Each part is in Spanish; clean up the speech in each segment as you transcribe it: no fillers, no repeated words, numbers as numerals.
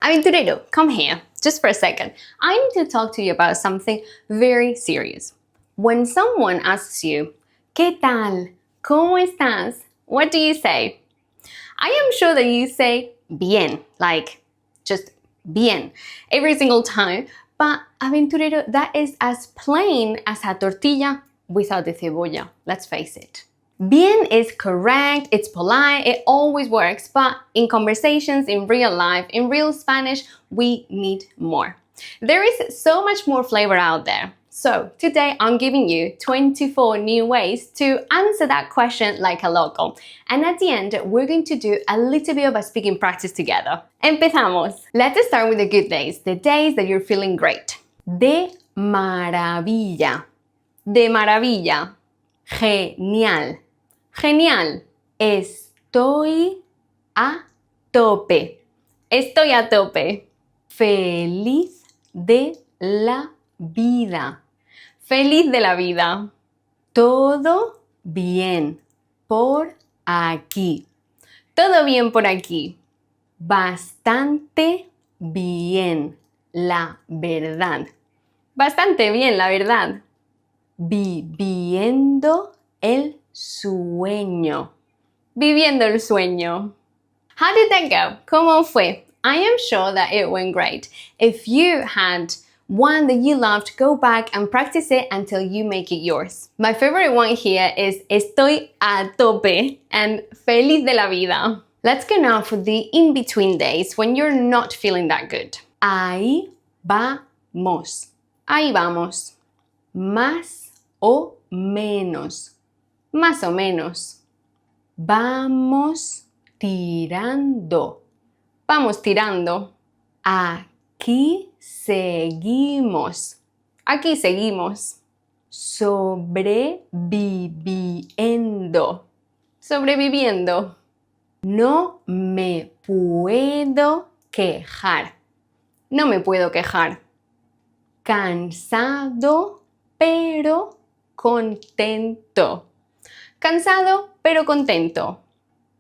Aventurero, come here, just for a second. I need to talk to you about something very serious. When someone asks you, ¿Qué tal? ¿Cómo estás? What do you say? I am sure that you say bien, like just bien, every single time. But aventurero, that is as plain as a tortilla without the cebolla, let's face it. Bien is correct, it's polite, it always works, but in conversations, in real life, in real Spanish, we need more. There is so much more flavor out there. So today I'm giving you 24 new ways to answer that question like a local. And at the end, we're going to do a little bit of a speaking practice together. Empezamos! Let's start with the good days, the days that you're feeling great. De maravilla. De maravilla. Genial. Genial. Estoy a tope. Estoy a tope. Feliz de la vida. Feliz de la vida. Todo bien por aquí. Todo bien por aquí. Bastante bien, la verdad. Bastante bien, la verdad. Viviendo el sueño. Viviendo el sueño. How did that go? ¿Cómo fue? I am sure that it went great. If you had one that you loved, go back and practice it until you make it yours. My favorite one here is estoy a tope and feliz de la vida. Let's go now for the in-between days when you're not feeling that good. Ahí vamos. Ahí vamos. Más o menos. Más o menos. Vamos tirando. Vamos tirando. Aquí seguimos. Aquí seguimos. Sobreviviendo. Sobreviviendo. No me puedo quejar. No me puedo quejar. Cansado, pero contento. Cansado, pero contento.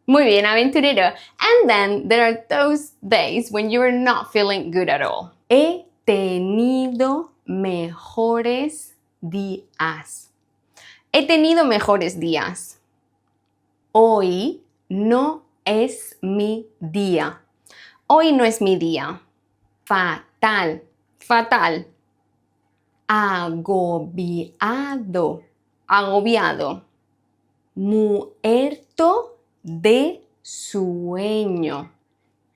Muy bien, aventurero. And then there are those days when you are not feeling good at all. He tenido mejores días. He tenido mejores días. Hoy no es mi día. Hoy no es mi día. Fatal. Fatal. Agobiado. Agobiado. Muerto de sueño.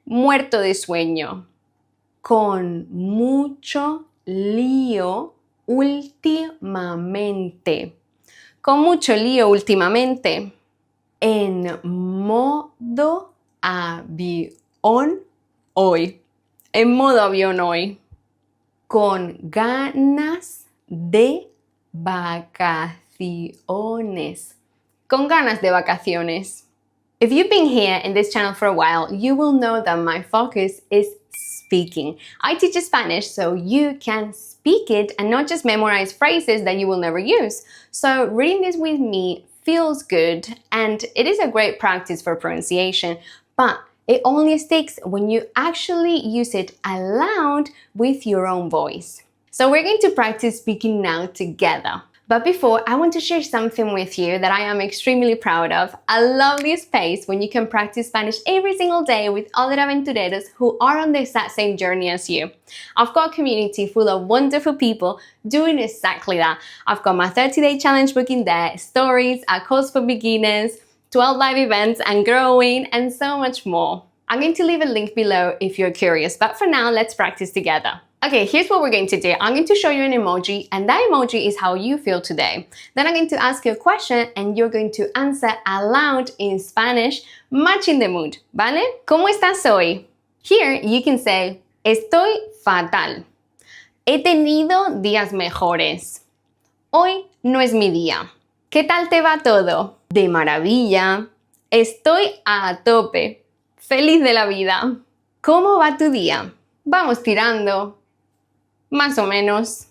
Muerto de sueño. Con mucho lío últimamente. Con mucho lío últimamente. En modo avión hoy. En modo avión hoy. Con ganas de vacaciones. Con ganas de vacaciones. If you've been here in this channel for a while, you will know that my focus is speaking. I teach Spanish so you can speak it and not just memorize phrases that you will never use. So reading this with me feels good and it is a great practice for pronunciation, but it only sticks when you actually use it aloud with your own voice. So we're going to practice speaking now together. But before, I want to share something with you that I am extremely proud of. I love this space when you can practice Spanish every single day with other aventureros who are on the exact same journey as you. I've got a community full of wonderful people doing exactly that. I've got my 30-day challenge book in there, stories, a course for beginners, 12 live events and growing, and so much more. I'm going to leave a link below if you're curious, but for now, let's practice together. Okay, here's what we're going to do. I'm going to show you an emoji, and that emoji is how you feel today. Then I'm going to ask you a question, and you're going to answer aloud in Spanish, matching the mood, ¿vale? ¿Cómo estás hoy? Here, you can say, estoy fatal. He tenido días mejores. Hoy no es mi día. ¿Qué tal te va todo? De maravilla. Estoy a tope. Feliz de la vida. ¿Cómo va tu día? Vamos tirando. Más o menos.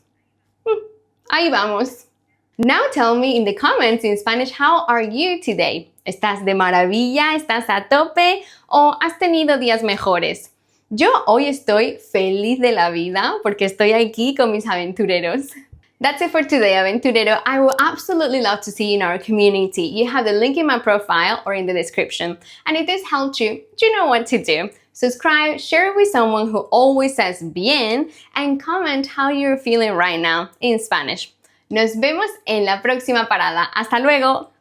Ahí vamos. Now tell me in the comments in Spanish, how are you today? ¿Estás de maravilla? ¿Estás a tope? ¿O has tenido días mejores? Yo hoy estoy feliz de la vida porque estoy aquí con mis aventureros. That's it for today, aventurero. I would absolutely love to see you in our community. You have the link in my profile or in the description. And if this helped you, you know what to do. Subscribe, share it with someone who always says bien, and comment how you're feeling right now in Spanish. Nos vemos en la próxima parada. Hasta luego!